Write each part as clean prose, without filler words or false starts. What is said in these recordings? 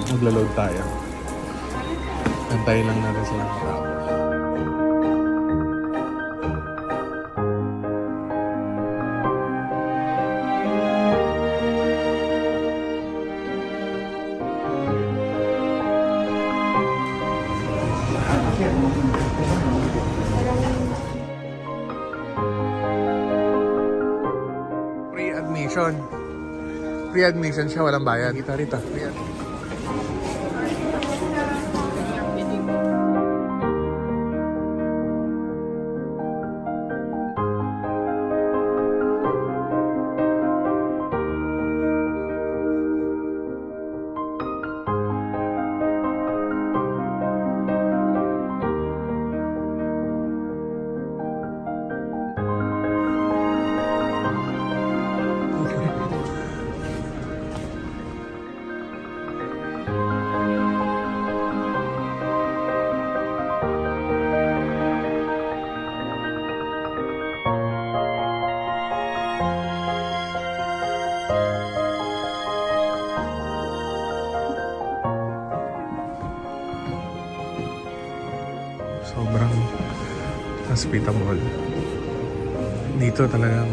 Magla-load tayo. Antayin lang natin sila matapos. Pre-admission. Pre-admission siya, walang bayad. Kita rito. Sobrang hospitable. Dito talagang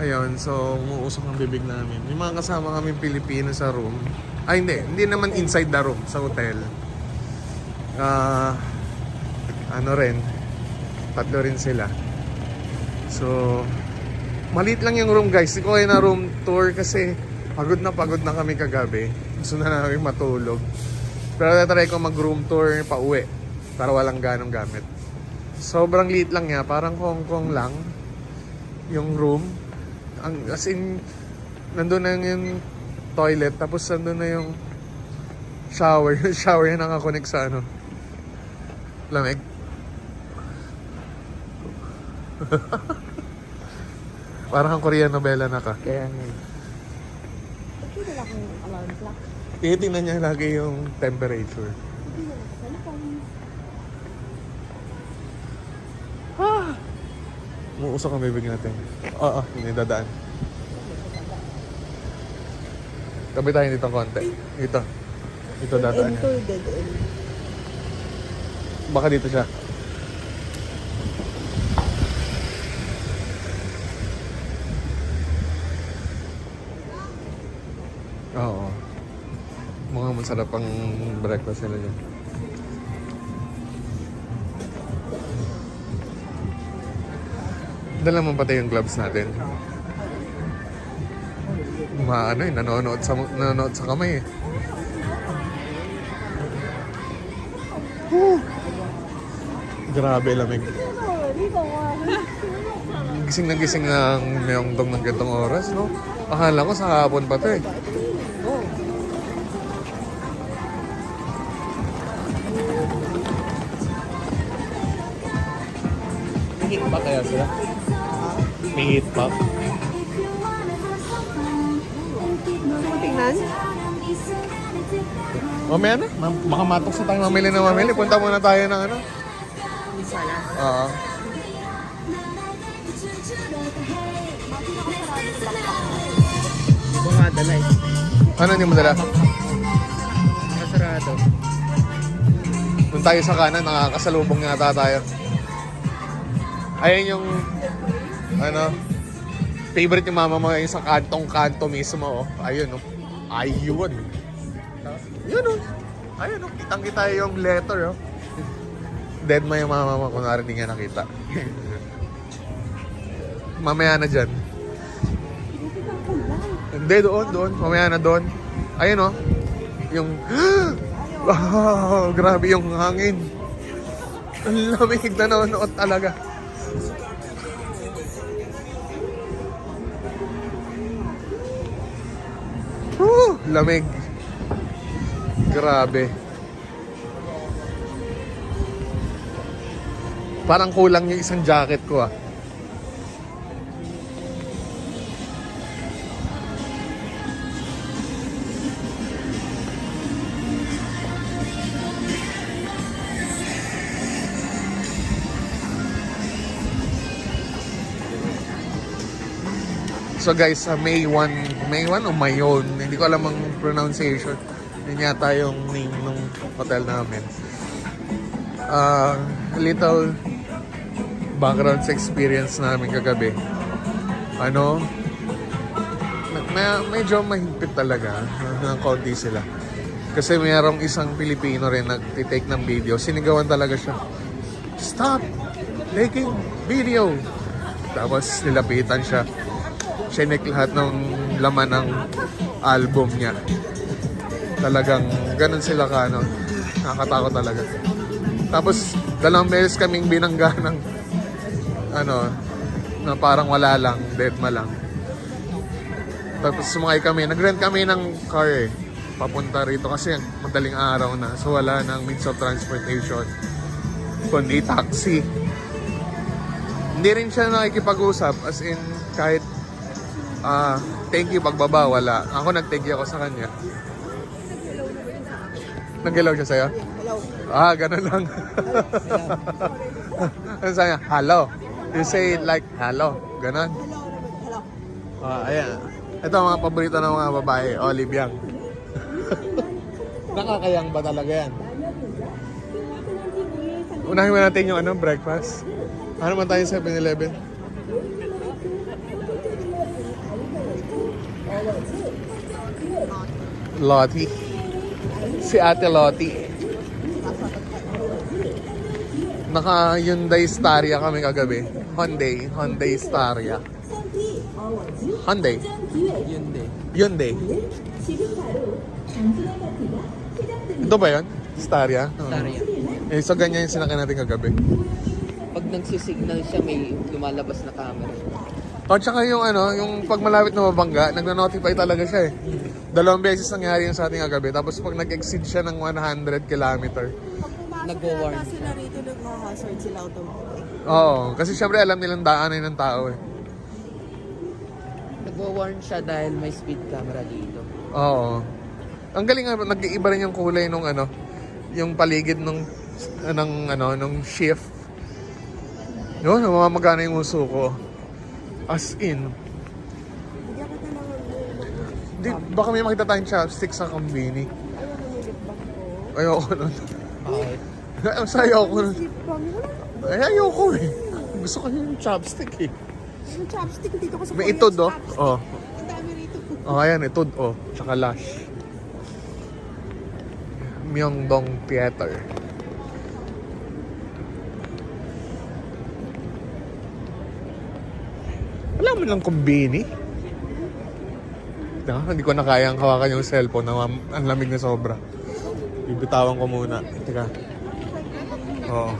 ayun, so umuusok ang bibig namin. May mga kasama kaming Pilipino sa room. Ay hindi naman inside the room, sa hotel. Ano rin, tatlo rin sila. So, maliit lang yung room guys. Hindi ko kayo na room tour kasi pagod na kami kagabi. Gusto na namin matulog. Pero tatry ko mag room tour pa uwi para walang ganong gamit. Sobrang liit lang niya. Parang Hong Kong lang yung room. As in, nandun na yung toilet. Tapos nandun na yung shower. Yung shower yung nakakonect sa ano, lamig. Parang ang Korean novela na ka. Kaya nga. Ba't wala kang alarm clock? Tinitingnan niya lagi yung temperature. Hindi wala ka cellphone. Umuusok ang bibig natin. Oo, hindi dadaan. Tabi tayo dito konti. Dito. Dito dadaan niya. Dead end. Baka dito siya. Oo. Mukhang masarap ang breakfast nila dyan. Dala mo pati yung gloves natin. Maano eh, nanonood sa kamay eh. Grabe lamig. Gising ng Myeongdong ng gantong oras, no? Akala ko sa hapon pa to eh. May heat pa kaya sila? May heat pa? Tingnan. Mamaya na. Baka matok sa tayo mamili. Punta muna tayo ng ano? Hindi sana. Oo. Baka dala eh. Ano hindi mo dala? Masarado. Doon tayo sa kanan, nakakasalubong yata tayo. Ayan yung ano, favorite ni mama mo yung sa kantong-kanto mismo. Oh. Ayun, oh. Ayun. Yun, oh. Ayun, oh. Kitang-kita yung letter, oh. Dead ma yung mama mo kung hindi nga nakita. Mamaya na dyan. Hindi, doon. Mamaya na doon. Ayun, oh. Yung... Wow, grabe yung hangin. Ang lamig na nanonood talaga. Lamig. Grabe. Parang kulang yung isang jacket ko ah. So guys, sa May 1 o Mayon, hindi ko alam ang pronunciation. Yun yata yung name ng hotel namin. Little background sa experience namin kagabi. Medyo mahigpit talaga ng konti sila. Kasi mayroong isang Pilipino rin nag-take ng video. Sinigawan talaga siya. Stop taking video! Tapos nilapitan siya. Chinek lahat ng laman ng album niya. Talagang ganun sila nakakatakot talaga. Tapos 2 beses kaming binangga ng na parang wala lang, deadma lang. Tapos sumakay kami, nag-rent kami ng car papunta rito kasi madaling araw na. So wala nang means of transportation kundi taxi. Hindi rin siya nakikipag-usap as in kahit thank you pagbaba, wala. Ako nag-thank you ako sa kanya. Nag-hello siya sa'yo? Hello. Ganun lang. Ano sa'yo? Hello. You say it like hello. Ganun. Hello. Ayan. Ito ang mga paborito ng mga babae. Olive Young. Nakakayang ba talaga yan? Unahin mo natin yung breakfast. Ano man tayo 7-Eleven? Lottie. Si Ate Lottie. Naka Hyundai Staria kami kagabi. Hyundai Staria. Hyundai. Ito ba yun? Staria? Staria. So ganyan yung sinakyan natin kagabi. Pag nagsisignal siya, may lumalabas na camera. Tsaka yung yung pag malapit na mabangga, nagno-notify talaga siya eh. 2 beses nangyari yung sa ating kagabi. Tapos pag nag-exceed siya ng 100 kilometer. Nagwo-warn. Pag sila rito, nag-hazard sila automatic. Oo, kasi syempre alam nilang daanan ng tao eh. Nagwo-warn siya dahil may speed camera dito. Oo. Ang galing nga, nag-iiba rin yung kulay nung yung paligid nung shift. Yun, namamagana yung uso ko. As in. Hindi ako Baka may makita tayong chopstick sa kambini. Ayoko nun. Bakit? Ayoko nun. Lip balm. Ayoko eh. Gusto ko yung chopstick eh. Yung chopstick dito ko sa May itod oh. chopstick. Oh. Ang dami rito. Ayan, itod oh. Tsaka lash. Myeongdong Theater. Wala mo lang kumbini. Hindi ko na kayang hawakan yung cellphone na ang lamig na sobra. Bibitawan ko muna. Teka. Oo.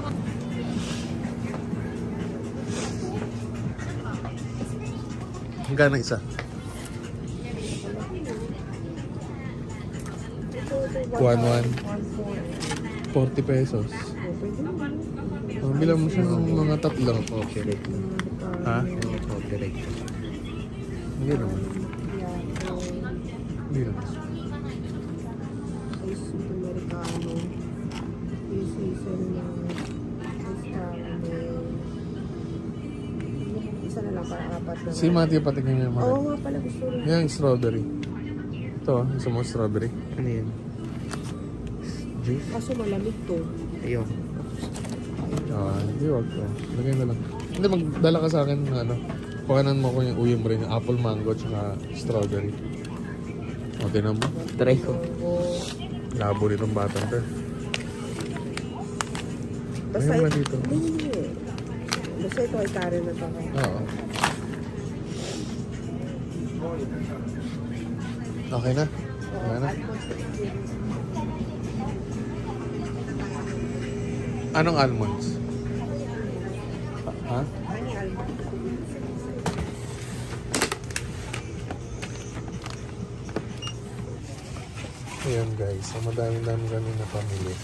Hanggang na isa. 40 pesos. Bilang mo siya ng mga tatlo. Copyright na. Ha? Copyright. Hindi naman. Hindi naman. Ice Americano. Season na isa na lang para 4 na. Si Matthew patignan niya mga. Oo nga pala gusto rin. Yan yung strawberry. Ito, gusto mo strawberry. Ano yun? Juice? Kaso malamig to. Ayun. Hindi wag ko. Lagay na lang. Hindi, magdala ka sa akin ng pakanan mo ko yung uyong rin, yung apple mango tsaka strawberry. O, tinan mo. Try ko. Labo rin ng batang to. Basta Ayun na dito. Hindi. Basta ito ay Karen na to. Oo. Okay na? Okay na? Anong almonds? Ha? Ayan guys, so madaming-dami kami na pamili.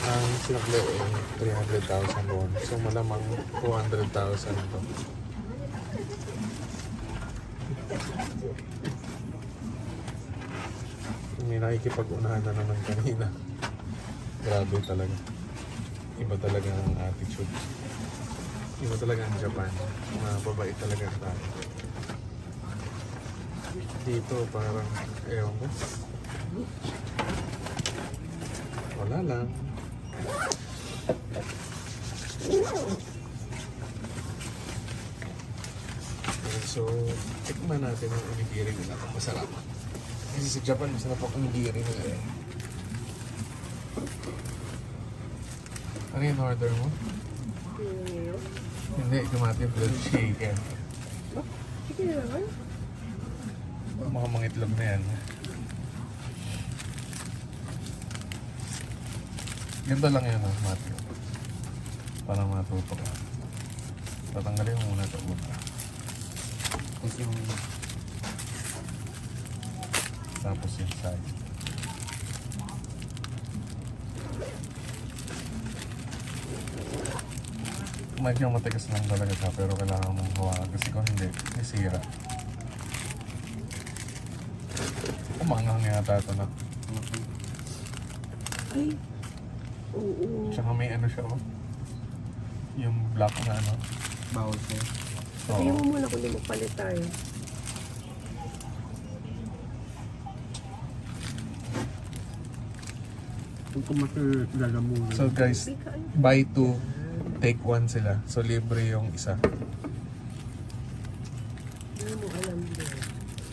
Ang sinakli ay 300,000 won. So malamang 200,000 ito. May nakikipag-unahan na naman kanina. Grabe talaga. Iba talaga ang attitude. Iba talaga ang Japan. Mga babae talaga ang tayo. Dito parang, ewan ko. Wala lang. Okay, so, tikman natin ang onigiri nila. Masarap. Kasi sa Japan, masarap ang onigiri nila eh. Ano yung order mo? Hindi, kumati blood chicken. Sige naman. Mga itlog na yan. Ganito lang yan, Matthew. Para matuto ka. Tatanggalin mo muna ito una. Tapos yung Tapos yung side. Medyo matigas lang talaga siya pero kailangan mong hawakan kasi kung hindi, nasira. Umanghang yata ito na. Ay. Oo. Tsaka may ano siya oh. Yung black na ano. bawal sa'yo. Sabihin mo muna kung di magpalit tayo. Kung kumasa lalamunan. So guys, buy two, take one sila. So libre yung isa. Hindi mo alam din.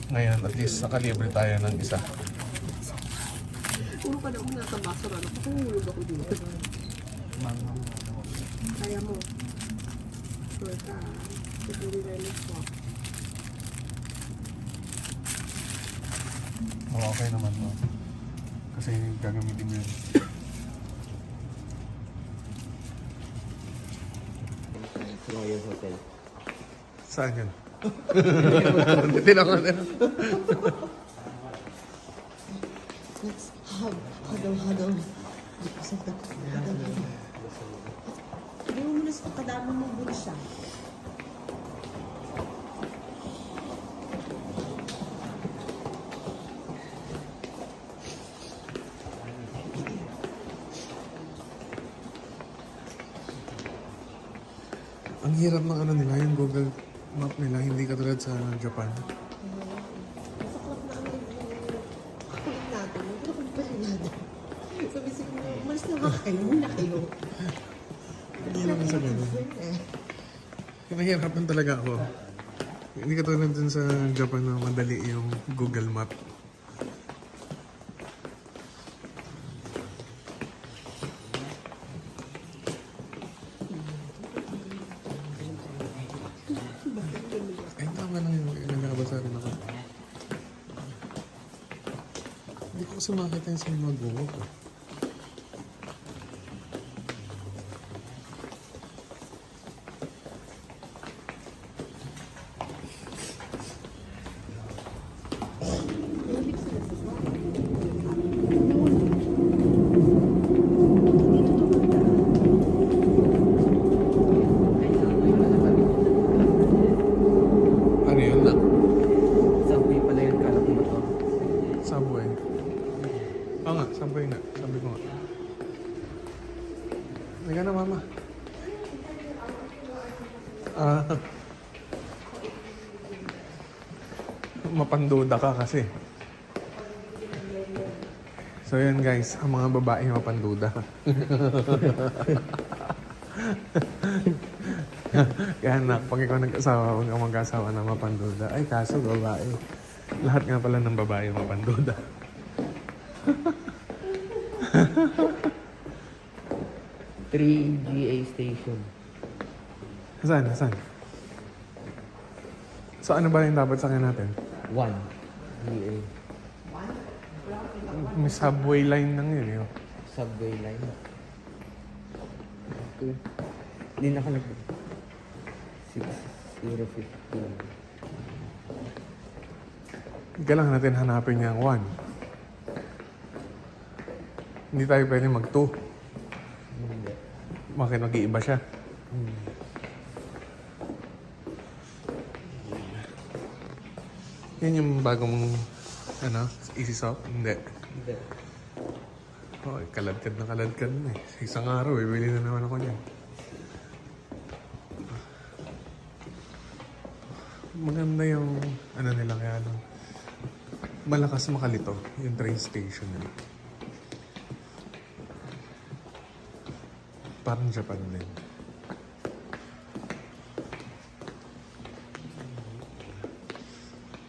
Ngayon, at least nakalibre tayo ng isa. Puro ka na muna sa basura. Nakahulog ako dito. Kaya mo. Sure ka. Hindi na swap. Oh, okay naman no. Kasi gagamitin mo yun. Royal Hotel. Saan yun? Tinakot na. Let's huddle. Hindi mo muna sa kadami mo bulsa. Ang hirap ng ano nila, yung Google Map nila, hindi katulad sa Japan. Masaklap na ano yung kulit natin. Hindi na kulit pala natin. Sabi ko, umalis na ba kayo? Muna kayo. Hindi naman sa ganun. Nahihirapan talaga ako. Hindi katulad dun sa Japan na madali yung Google Map. Ay, tama lang yung nagkakabasa rin ako. Hindi ko kasi makita yung sa mga Google ko. Ano yun na? Subway pala yun, kala ko ba to? Subway. Oo nga, subway nga. Sabi ko nga. Halika na, mama. Mapanduda ka kasi. So yun guys, ang mga babae mapanduda. Kaya anak, pag ikaw nag-asawa, huwag kang mag-asawa na mapanduda. Ay, kaso babae. Lahat nga pala ng babae mapanduda. GA station. Saan? Saan? So ano ba yung dapat sakyan natin? 1 GA. May subway line lang yun. Yun. Subway line. Okay. Hindi na ka nag 6015. Kailangan natin hanapin yung 1. Hindi tayo pwede mag-2. Hindi. Bakit mag-iiba siya? Yan yung bagong ano, easy soft? Hindi. Hindi. Oh, kaladkad na eh. Sa isang araw, bibili na naman ako niyan. Maganda yung ano nila kaya lang. malakas makalito yung train station nila. Parang Japan din.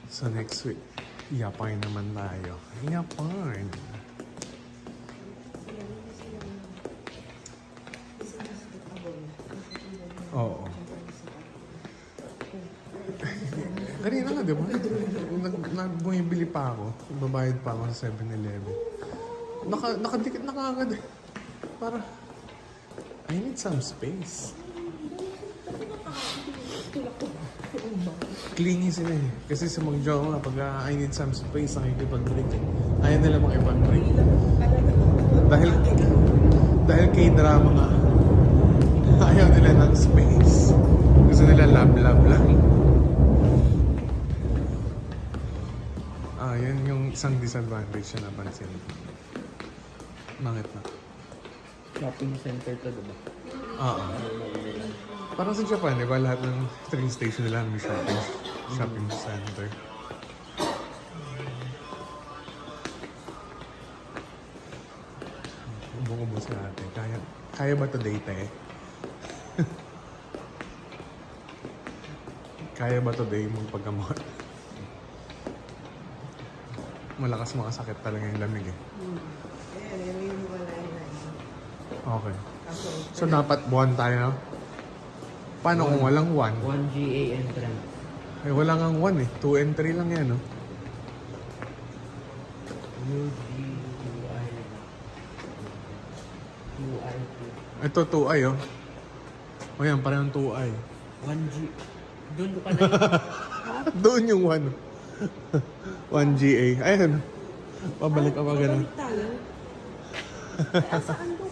So next week, Japan naman tayo. Japan! Oo. Kanina nga, di ba? Bumibili pa ako. Babayad pa ako sa 7-Eleven. Nakadikit na kagad eh. Para, I need some space. Clingy sila eh. Kasi sa mag-jowa, pag I need some space, nakikipag-break eh. Ayaw nila makipag-break. Dahil K-drama nga. Ayaw nila ng space. Gusto nila lab-lab lang. Yun yung isang disadvantage na napansin. Bakit na? Shopping center to, diba? Oo. Parang sa Japan, di ba? Lahat ng train station nila may shopping center. Ubong-ubos natin. Kaya ba to date eh? Kaya ba today magpagamot? Malakas makasakit talaga yung lamig eh. Ayan, yung wala na. Okay. So dapat buwan tayo, no? Paano kung walang 1? 1 GA entrance. Eh wala ngang 1 eh. 2 and 3 lang yan, no? Ito 2i oh. O yan, parang 2i. 1G. Doon ka na. Doon yung 1. 1GA. Ayun. Pabalik ka pa ganun. Balik tayo. Saan doon?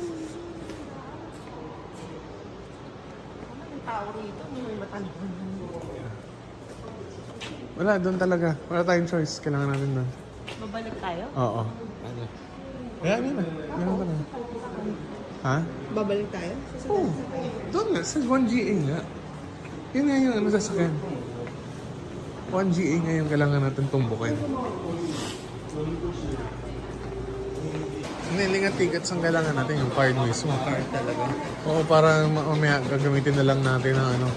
Ang tao rito, may matanong. Wala, doon talaga. Wala tayong choice. Kailangan natin doon. Babalik tayo? Oo. Ayan yun na. Ganun talaga. Ha? Babalik tayo? Oo. Doon nga. Sa 1GA nga. Yun nga yung sasakyan. 1GA nga yung kailangan natin tumbukin. Hindi nga tickets ang kailangan natin, yung card mismo. Card talaga. Oo, para mamaya gagamitin na lang natin ng ano,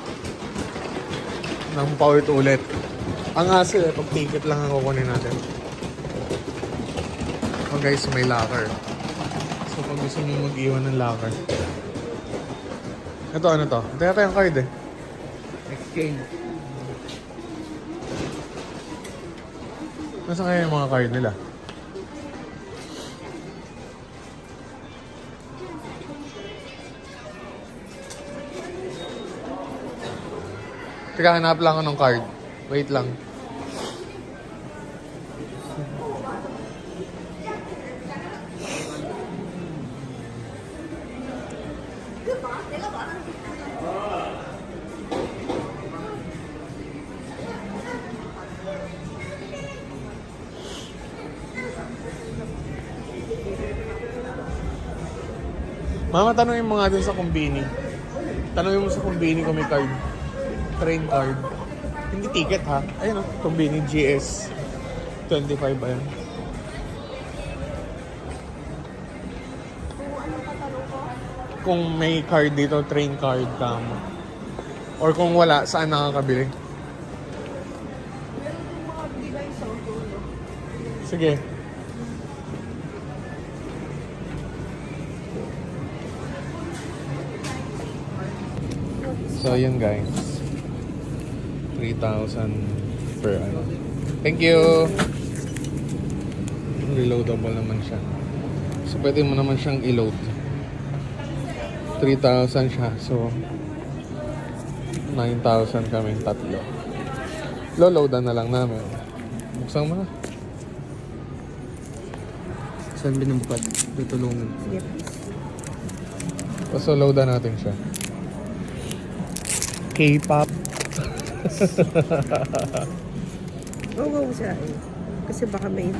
ng paulit-ulit. Ang hassle eh, pag ticket lang ang kukunin natin. Oh guys, may locker. So pag gusto nyo mag-iwan ng locker. Ito, ano to? Ito yata yung card eh. Exchange. Nasaan kaya yung mga card nila? Teka, hanap lang ako ng card. Wait lang. Mama, tanongin mo nga dun sa kumbini. Tanongin mo sa kumbini kung may card. Train card. Hindi ticket ha. Ayun o, kumbini GS 25 ba yan? Kung may card dito, train card ka mo. Or kung wala, saan nakakabili? Sige. So, yun guys. 3,000 per ano. Thank you! Reloadable naman siya. So, pwede mo naman siyang i-load. 3,000 siya. So, 9,000 kaming tatlo. Lo-loadan na lang namin. Buksan mo na. Saan binumpat? Tutulungan. Sige. So, loadan natin siya. K-pop. Oo, siya eh. Kasi baka may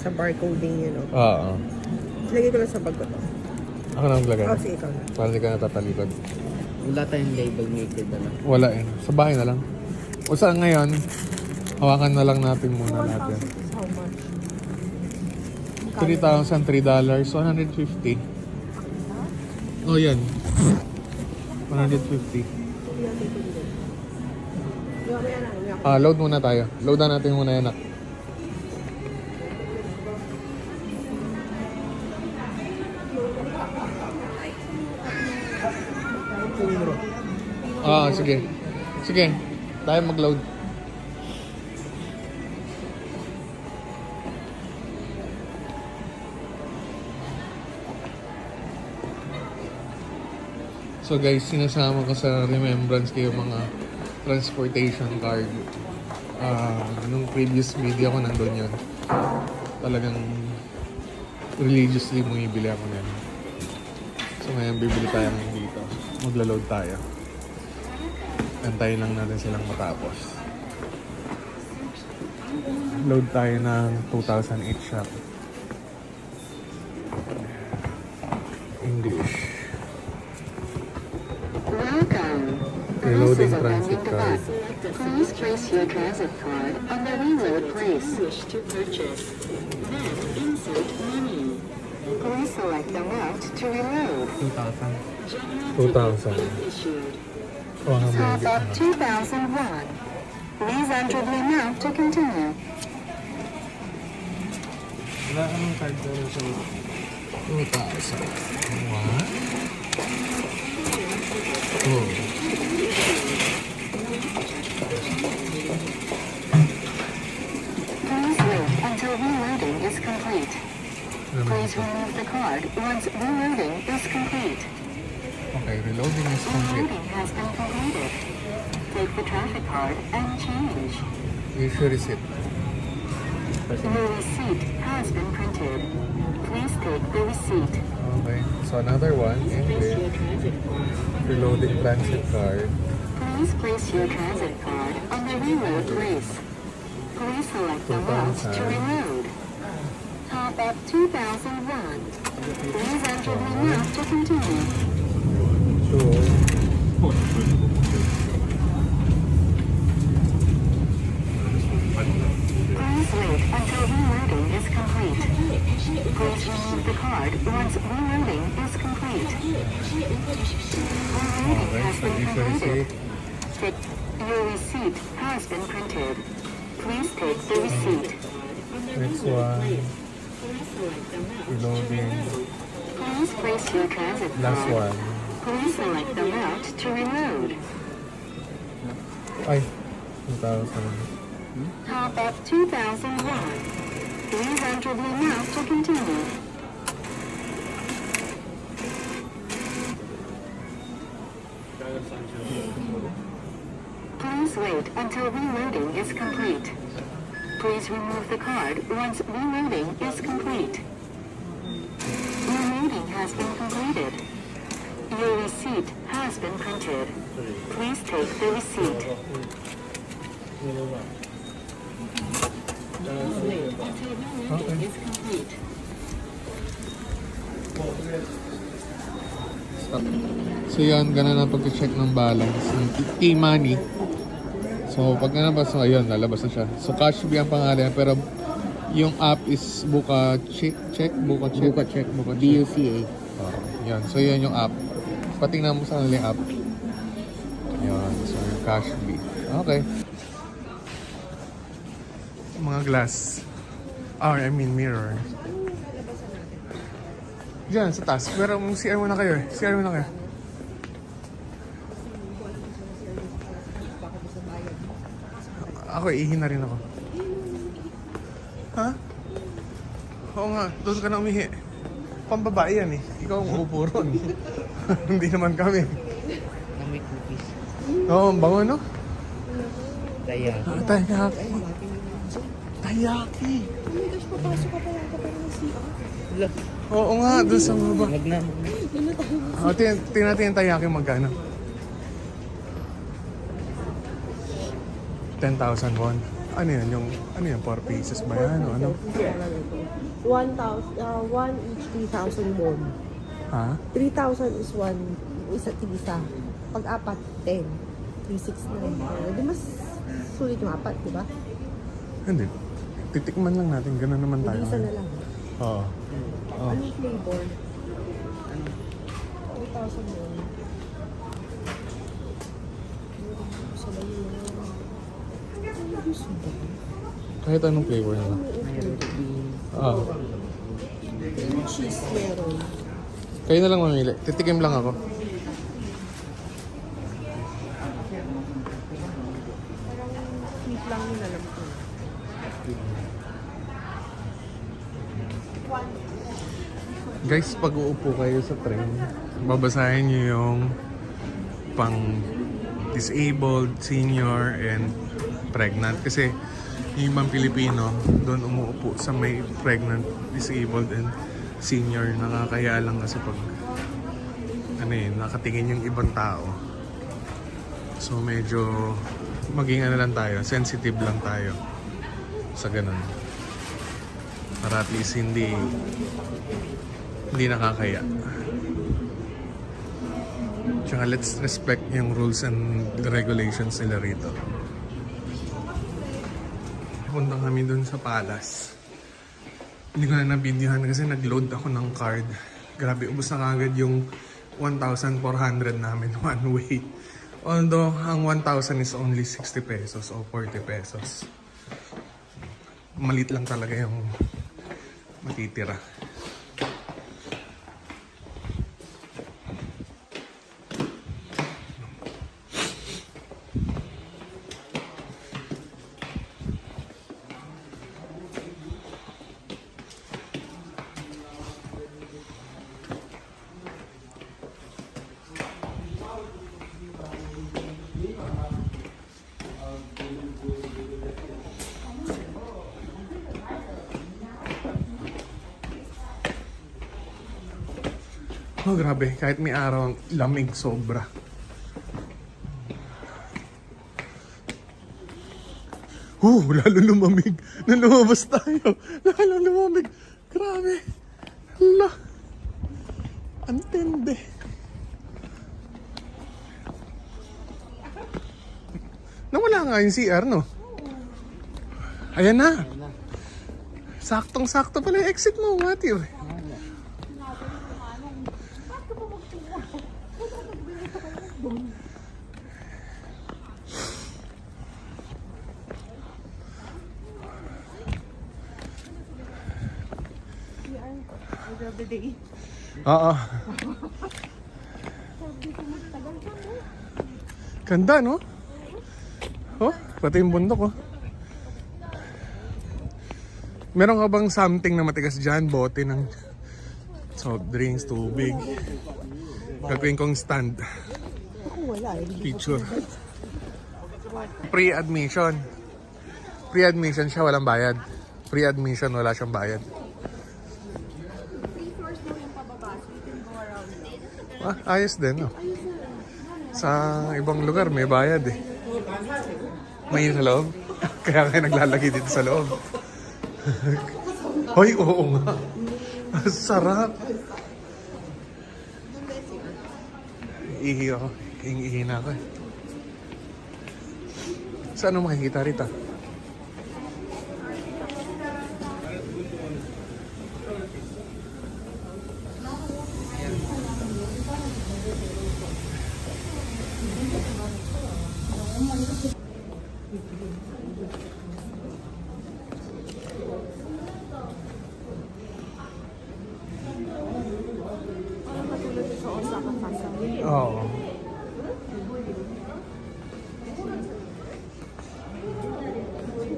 sa barcoding yun, no? Oo. Lagay ko lang sa bag ko to. Ako na maglagay. Oh, sige, ikaw na. Para hindi ka natatalikod. Wala tayong label maker na lang. Wala eh. Sa bahay na lang. O saan ngayon, hawakan na lang natin muna natin. 1,000 is how much? 3,000, $3, 150. Oh, yan. 150. Load muna tayo. Loadan natin muna yan. Sige. Sige. Tayo mag-load. So guys, sinasama ko sa remembrance ko yung mga transportation card. Nung previous video ko nandun yun. Talagang religiously bumibili ako nun. So ngayon bibili tayo ng dito. Magla-load tayo. Antayin lang natin silang matapos. Load tayo ng 2,008 shop. English. Welcome. Reloading This is a transit vending card. device. Please place your transit card on the reload place. Wish to purchase. Then insert money. Please select the route to reload. 2,000. Issued. Oh, Top up 2001. Please enter the amount to continue. Wala anong card ko sa 2,000. What? Oh. Please wait until reloading is complete. Please remove the card once reloading is complete. Okay, reloading is complete. Reloading has been completed. Take the traffic card and change. Issue receipt. Your receipt has been printed. Please take the receipt. Okay, so another one, English. Reloading transit card. Please place your transit card on the reload place. Please select the route to reload. Top up 2001. Please enter the amount to continue. Please wait until reloading is complete. Please remove the card once reloading is complete. Reloading Okay, has so been issue completed. receipt. Your receipt has been printed. Please take the receipt. Next one. Reloading. Please place your transit Last card. one. Please select the route to reload. Ay, 2,000. Top up 2001. Please enter the amount to continue. Please wait until reloading is complete. Please remove the card once reloading is complete. Reloading has been completed. Your receipt has been printed. Please take the receipt. Reloading is complete. So yun, ganun ang pag-check ng balance ng T-Money. So pag nalabas mo, ayun, lalabas na siya. So Cashby ang pangalan, pero yung app is Buka Check. Buka check. BUCA. Yan, so yun yung app. Patingnan mo sa kanila yung app. Yan, so yung Cashby. Okay. Mga glass. I mean mirror. Diyan, sa taas. Pero CR muna kayo eh. CR muna kayo. Ako, ihi na rin ako. Ha? Oo nga, doon ka na umihi. Pambabae yan eh. Ikaw ang uupo ron. Hindi naman kami. Na may cookies. Oo, ang bango no? Kaya. Taiyaki. Taiyaki. Oh my gosh, papasok ka pa lang ka pa ng CR. Oo nga, doon sa baba. Wag na. Tingnan natin yung taiyaki magkano. 10,000 won. Ano yan? Ano yan? 4 pieces ba yan? O ano? 1 each 3,000 won. Ha? 3,000 is one, isa tigisa. Pag apat, 10. 3,600. Di mas sulit yung apat, di ba? Hindi. Titikman lang natin. Ganun naman tayo. Tigisa na lang. Oo. Oh. Anong flavor? 3,000 yun. Gusto ba yun? Ano gusto ba? Kahit anong flavor nila. Mayroon din. Ah. Yung cheese meron. Kayo na lang mamili. Titikim lang ako. Parang sweet lang yun, alam ko. Guys, pag uupo kayo sa train, babasahin nyo yung pang disabled, senior, and pregnant. Kasi yung ibang Pilipino, doon umuupo sa may pregnant, disabled, and senior. Nakakaya lang kasi pag nakatingin yung ibang tao. So medyo maging lang tayo, sensitive lang tayo sa ganun. Para at least hindi nakakaya. Tsaka let's respect yung rules and regulations nila rito. Punta kami dun sa palace. Hindi ko na nabidyohan kasi nag-load ako ng card. Grabe, ubos na kagad yung 1,400 namin one way. Although, ang 1,000 is only 60 pesos o 40 pesos. Malit lang talaga yung matitira. Oh, grabe. Kahit may araw, lamig sobra. Lalo lumamig. Nung lumabas tayo. Lalo lumamig. Grabe. Hala. Antindi. Nawala nga yung CR, no? Ayan na. Saktong-sakto pala yung exit mo, Matthew. End of the day. Oo. Ganda, no? Oh, pati yung bundok, oh. Meron ka bang something na matigas dyan? Bote ng soft drinks, tubig. Gagawin kong stand. Ako wala. Picture. Pre-admission. Pre-admission siya, walang bayad. Pre-admission, wala siyang bayad. Ayos din, no? Sa ibang lugar, may bayad eh. May sa loob. Kaya kayo naglalagay dito sa loob. Hoy, oo nga. Sarap. Ihi ako. Ihi na ako eh. Saan mo makikita rito? Oo.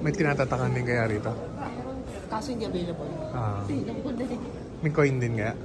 May tinatatakan din kaya rito? Kaso hindi available. Ah. Available na din. May coin din kaya?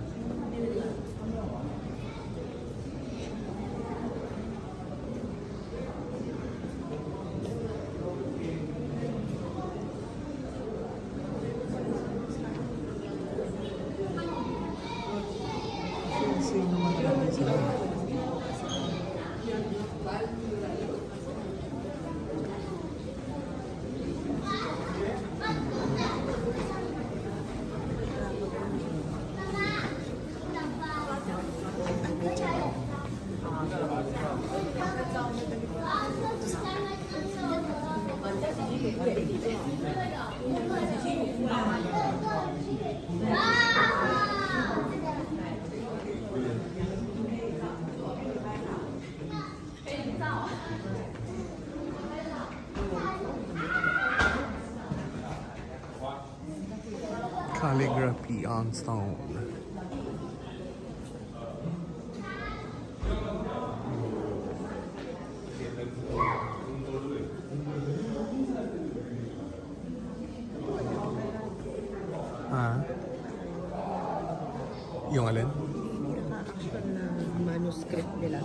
Calligraphy on stone. Ah. Yung alin? Pinaka-actual na manuscript nila.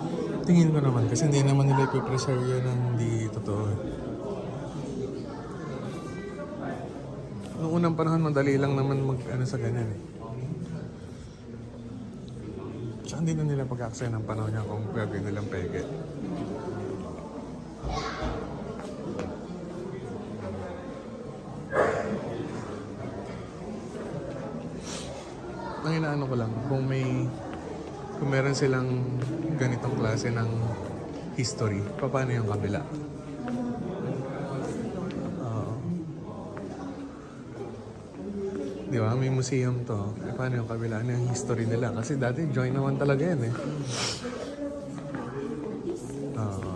Tingin ko naman kasi hindi naman nila ipipreserve yun ng hindi totoo. Noong unang panahon, madali lang naman mag-ano sa ganyan eh. Tsaka hindi na nila pag-aksaya ng panahon niya kung gagawin nilang pege. Ang inaano ko lang, kung meron silang ganitong klase ng history, paano yung kabila? Oo. Di ba? May museum to. Paano yung kabila? Ano yung history nila? Kasi dati join naman talaga yan eh. Oo.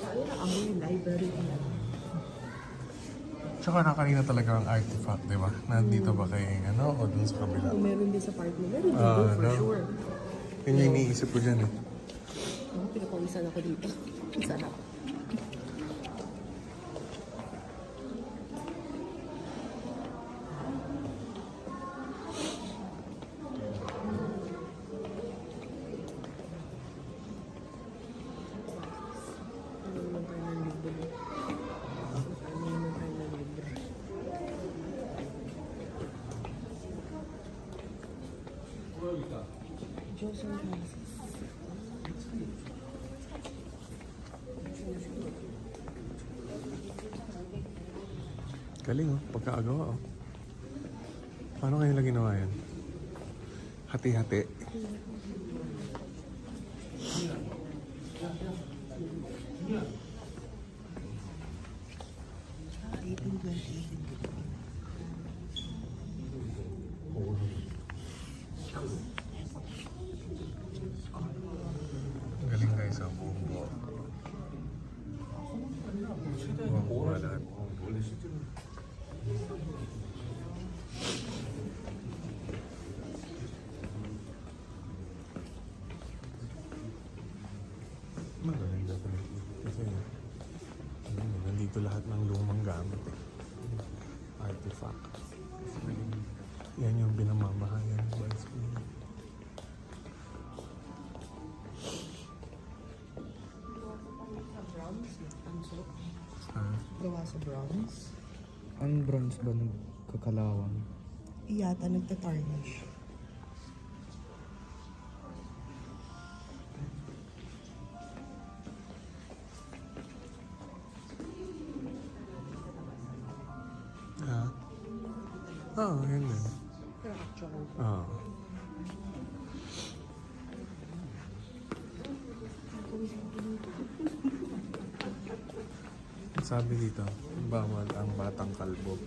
Ayun ang yung library nila. Tsaka nakanina talaga ang artifact, di ba? Nandito ba kay ano o dun sa kabila? Kung meron din sa park nila, meron din Ah, doon for no? sure. Yun yung iniisip ko dyan eh. Ako, pinapawisan ako dito. Saan ako? Ano naman tayo ng libro? Ano naman tayo ng libro? Joseph Francis. Galing oh, pagkaagawa oh. Paano kayo nila ginawa yan? Hati-hati. Ah, 1828. Galing guys ang buong buo. Buong buo lahat. Magaling definitely. Kasi nandito lahat ng lumang gamit eh. Artifact. Yan yung binamamahayan ng Vice Queen. Sa bronze, ang suot. Ah, Gawa sa bronze. Ang bronze ba nagkakalawang? Iyata nagtatarnish. ah. Oo, yun din. Pero actual. Oo. Sabi dito, bawal ang batang kalbo.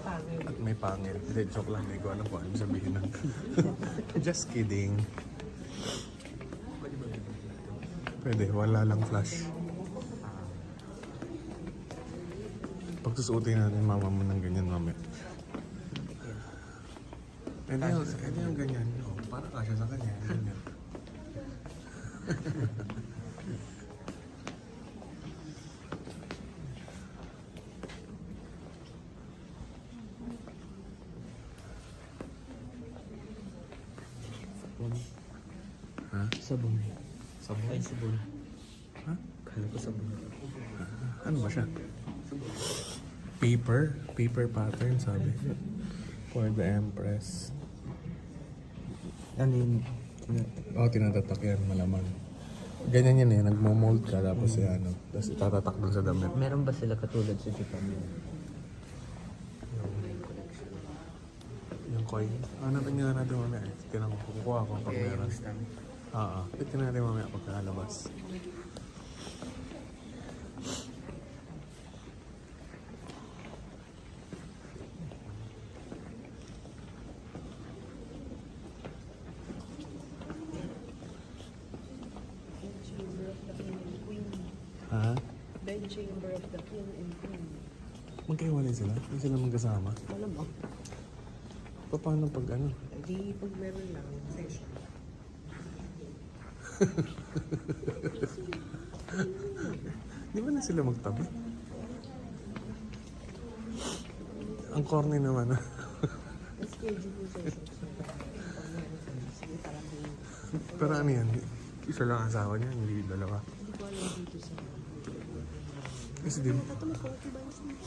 At may pangil. Hindi, joke lang. Hindi ko alam kung ano sabihin nun. Just kidding. Pwede, wala lang flash. Pagsusuotin natin mama mo ng ganyan mamaya. Edi yung ganyan. Oh, para kasya sa kanya. Ganyan. Sabon. Ha? Sabon. Sabon? Ay, sabon. Ha? Kala ko sabon. Ano ba siya? Paper? Paper pattern, sabi. For the Empress. Ano yun? Oh, tinatatak yan, malamang. Ganyan yan eh, nagmo-mold ka tapos yan, ano, tapos itatatak dun sa damit. Meron ba sila katulad sa Japan? Yung coin. Hanapin nga natin mamaya eh. Kukuha ko pag meron. Oo. Tignan natin mamaya pagkalabas. Chamber of the King and Queen. Magkahiwalay sila? Hindi sila magkasama? Malamang. Paano pag ano? Di pag meron lang, session. Di ba na sila magtabi? Ang corny naman. Schedule yung session. Sige, parang Pero ano yan? Isa lang ang asawa niya, hindi dalawa. hindi ko alam dito sa... Kasi di ba? Ito may 40 bands dito.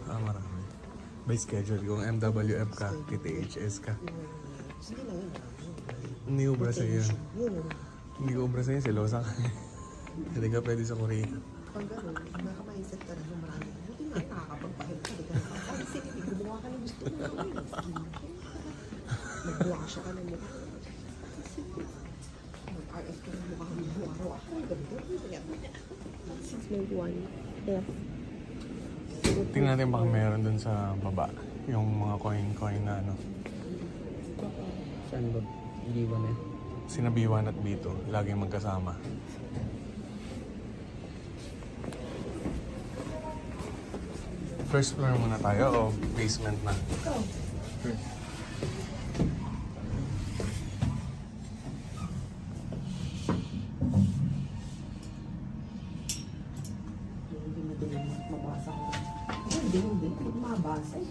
Marami. By schedule, kung MWF ka, TTHS ka. Sige lang yun. Hindi ubra sa iyo. Yun. Hindi ko ubra sa iyo, silosa ka. Hindi ka pwede sa Korea. Pag gano'n, makaka-mindset ka na ng marami. Buti nga, nakakapagpahit ka. Di ka nakaka-isip. Gumawa ka ng gusto mo. Mag-blush ka na mukha. Mag-RF ka ng mukha mo. Araw-araw. Ganito. Since may one left. Tingnan natin baka meron dun sa baba. Yung mga coin na ano. Saan ba? Hindi ba na? Sina B1 at B2, laging magkasama. First floor muna tayo o basement na? Hindi madali mabasa ko. Hindi. Hindi mabasa eh.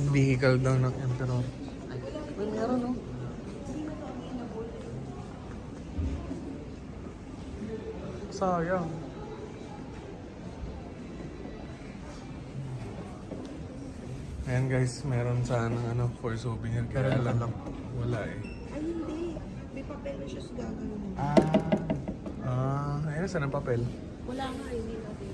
Vehicle daw ng Emperor. Meron, no? Sayang. Ayan guys, meron sanang ano, for souvenir. Kaya lang, wala eh. Ay, hindi. May papel na siya sa gagawin. Ayun, saan ang papel? Wala nga, hindi natin.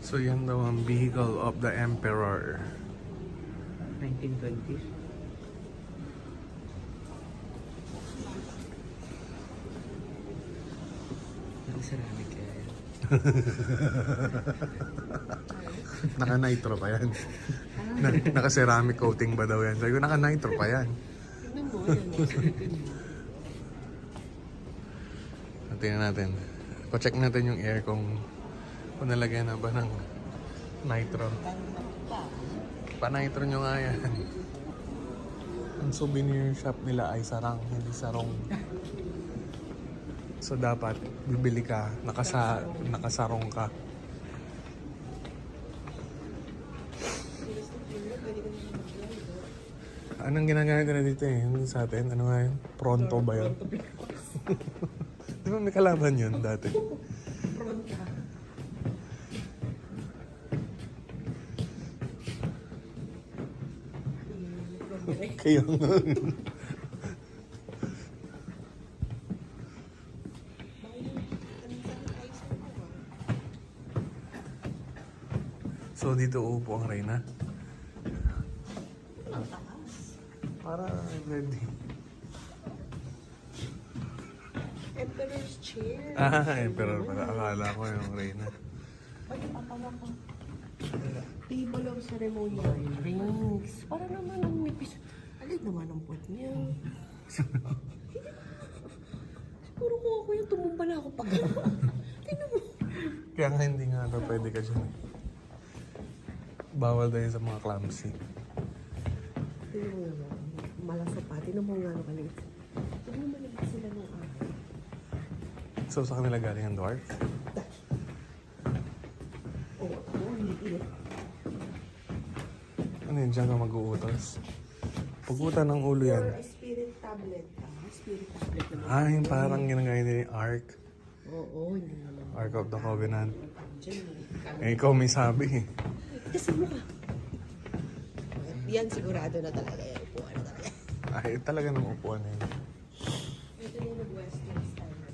So yan daw ang vehicle of the Emperor. 1920s. Naka-ceramic kaya yan. Naka-nitro pa yan. Naka-ceramic coating ba daw yan? Sabi ko, naka-nitro pa yan. Tignan mo, yan. Tingnan natin. Pa-check natin yung air kung nalagyan na ba ng nitro. Pa-nitro nyo nga yan. Ang souvenir shop nila ay sarang, hindi sarong. So dapat bibili ka, nakasarong ka. Anong ginagamit na dito eh? Yung sa atin, ano nga yun? Pronto ba yun? Di ba may kalaban yun dati? Kaya nga. So dito uupo ang Reyna? Para ready. Emperor's chair. Emperor pala. Akala ko yung Reyna. Ay, papawa ko. Table of ceremonial rings. Para naman ang nipis. Alit naman ang puwet niya. Siguro kung ako yung tumumba na ako pag tingnan mo. Kaya nga hindi nga daw pwede ka dyan. Bawal dahil sa mga clumsy. Tingnan mo naman. Malasa pa. Tingnan mo nga ano kalit. Tingnan mo maligit sila nung araw. So sa kanila galing ang dwarf? Oo, hindi. Ano yun? Diyan ka mag-uutos? Pag-uta ng ulo yan. Or a spirit tablet. Spirit tablet naman. Yung parang ginagaya nila yung Ark. Oo, hindi naman. Ark of the Covenant. Diyan Eh, ikaw may sabi eh. kasi mo ka. Yan sigurado na talaga yan. Upuan na talaga. Ay, talaga ng upuan na yun. Ito yung nag-western style na.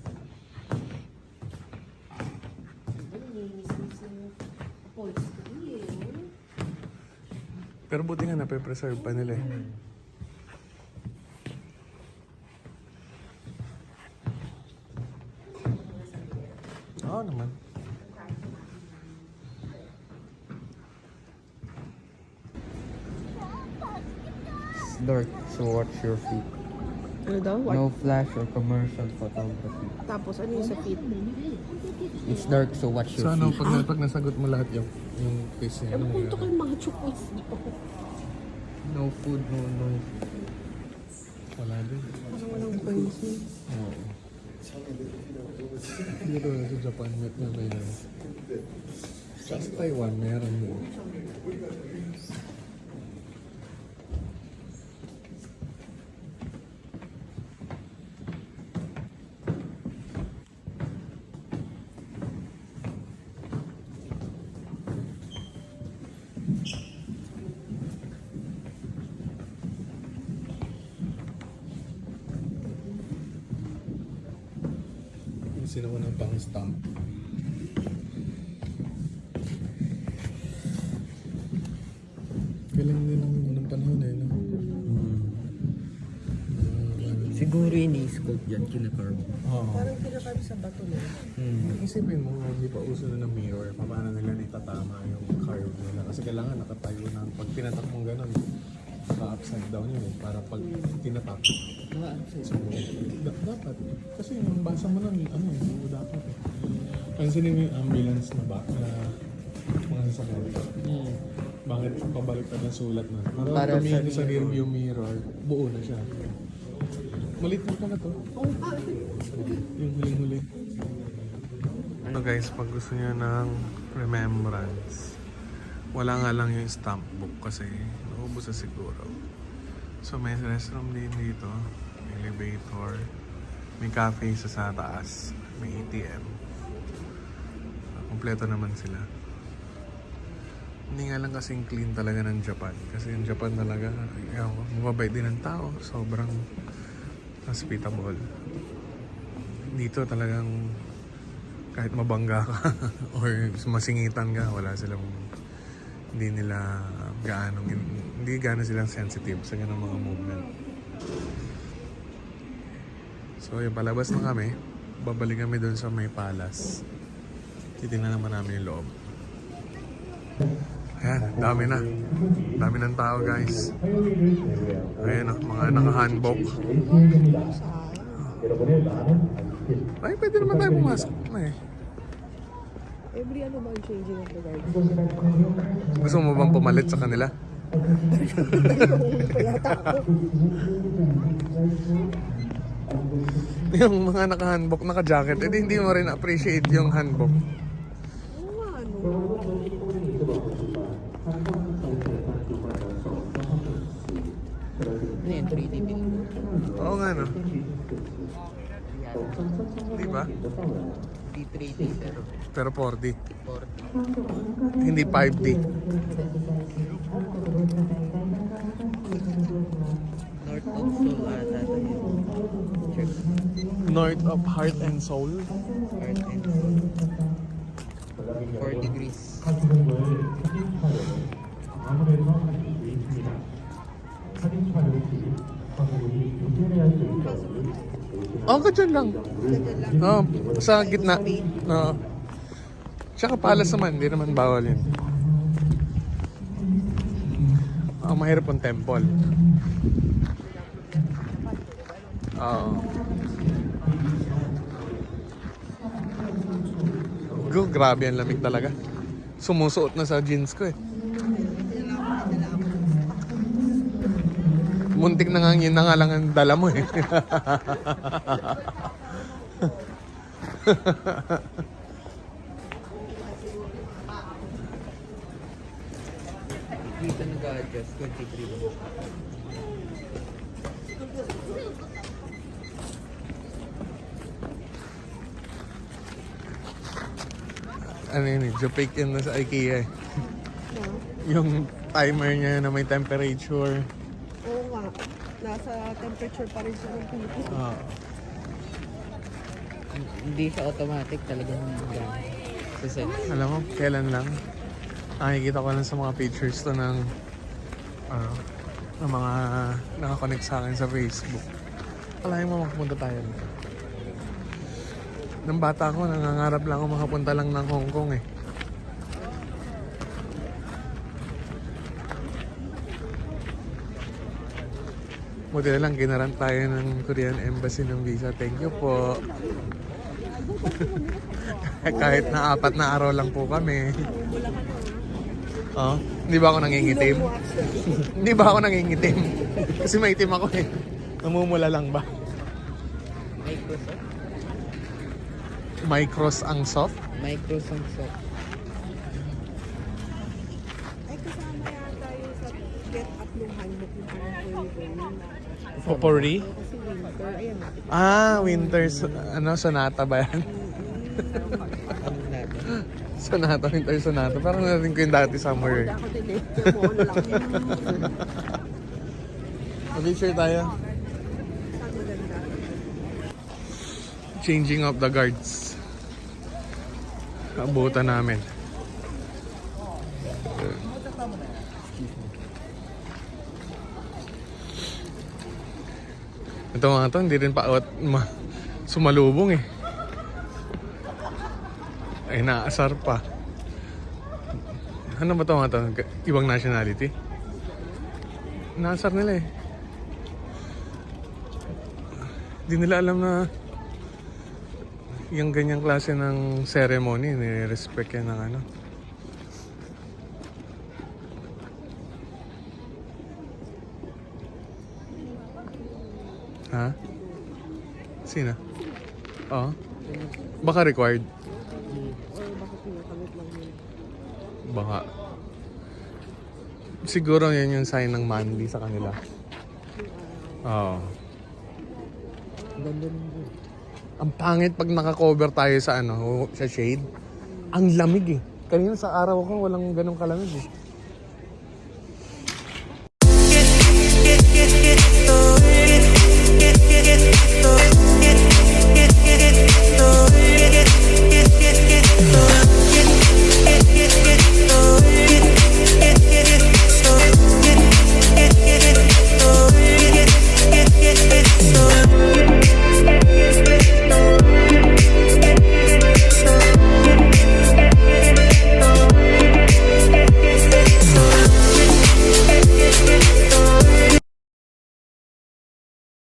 Upholstery eh. Pero buti nga nape-preserve pa nila eh. Oo naman. It's dark, so watch your feet. Ano daw? No flash or commercial photography. Tapos ano yung sa feet? It's dark, so watch So your ano, feet. pag nasagot mo lahat yung quiz niya, ano Ano punto mangyayari? kayong mga chupis daw? No food, no noise. Wala din. Parang walang points eh. Oo. Dito sa Japan, na mayroon. Sa Taiwan, mayroon din. Yung sinawa ng pang-stamp. Galing din ng panahon eh, no? Siguro ini-scope dyan, kinakarb. Oo. Parang kinakarb sa bato na. Isipin mo, hindi pa uso na ng mirror, paano nila itatama yung curve nila. Kasi kailangan nakatayo na. Pag tinatak mong ganun, naka-upside down yun eh. Para pag tinatak, so, dapat. Kasi yung basa mo nun, ano eh, oo, dapat eh. Pansinin mo yung ambulance na ba, na mga sasakyan. Bakit pabaliktad ng sulat nun? Para Para tumingin sa sa rear view mirror, buo na siya. Malit mo ka na to. Yung huling-huli. Ano guys, pag gusto niyo ng remembrance, wala nga lang yung stamp book kasi naubos na siguro. So may restroom din dito, may elevator, may cafe sa taas, may ATM. Kompleto naman sila. Hindi nga lang kasing clean talaga ng Japan. Kasi yung Japan talaga, mababait din ng tao. Sobrang hospitable. Dito talagang kahit mabangga ka or masingitan ka, wala silang, hindi gaano silang sensitive sa ganung mga movement. So yung palabas na kami, babalik kami doon sa may palace. Titingnan naman namin yung loob. Ayan, dami na. Dami ng tao guys. Ayan o, mga naka-hanbok. Ay, pwede naman tayo pumasok. Ay. Every ano ba ang changing of the guard? Gusto mo bang pumalit sa kanila? Yung mga naka-hanbok, naka-jacket, edi hindi mo rin appreciate yung hanbok. Oo nga, ano? Ano yun, 3D building? Oo nga no. Di ba? Di 3D, Pero pero 4D. 4D. Hindi 5D. North of Seoul ata ito yun. Check. North of Heart and Soul. Heart and Soul. 4 degrees. Oo, ka dyan lang. Oo, sa gitna. Oo. Tsaka palas naman, hindi naman bawal yun. Ang mahirap ang temple. Oo. Grabe ang lamig talaga. Sumusuot na sa jeans ko eh. Muntik na nga yun na nga lang ang dala mo eh. Dito nag-adjust, 23 ba? Ano yun eh, Jupik yun na sa IKEA eh. Yung timer niya na may temperature. Oo nga. Nasa temperature pa rin siya ng Pilipinas. Ah. Hindi siya automatic talagang sa set. Alam mo, kailan lang? Nakikita ko lang sa mga pictures to ng mga nakakonect sa akin sa Facebook. Kalahin mo makapunta tayo. Nang bata ako, nangangarap lang ako makapunta lang ng Hong Kong eh. Buti na lang, ginaran tayo ng Korean Embassy ng visa. Thank you po. Kahit na 4 na araw lang po kami. Oh, hindi ba ako nangingitim? Hindi ba ako nangingitim? Kasi maitim ako eh. Namumula lang ba? Microsoft. Micros ang soft? Microsoft. Ay, kasama yata yung sa get up nung handbook yung parang Popori? Kasi winter, ayan natin. Ah, winter. Sonata ba yan? Ano natin? Sonata, winter sonata. Parang natin ko yung dati somewhere. Ako din eh. Mo na lang yun. Picture tayo. Saan maganda? Changing of the guards. Abutan namin. Ito nga to, hindi rin pa sumalubong eh. Ay, naasar pa. Ano ba ito nga to? Ibang nationality? Naasar nila eh. Hindi nila alam na yung ganyang klase ng ceremony, nire-respect yan ng ano. Ha? Sino? Oo. Baka required. Or bakit pinakamit lang yun? Baka. Siguro yan yung sign ng manly sa kanila. Oo. Ganda ng view. Ang pangit pag naka-cover tayo sa ano, sa shade. Ang lamig eh. Kanina sa araw ko walang ganong kalamig eh. Get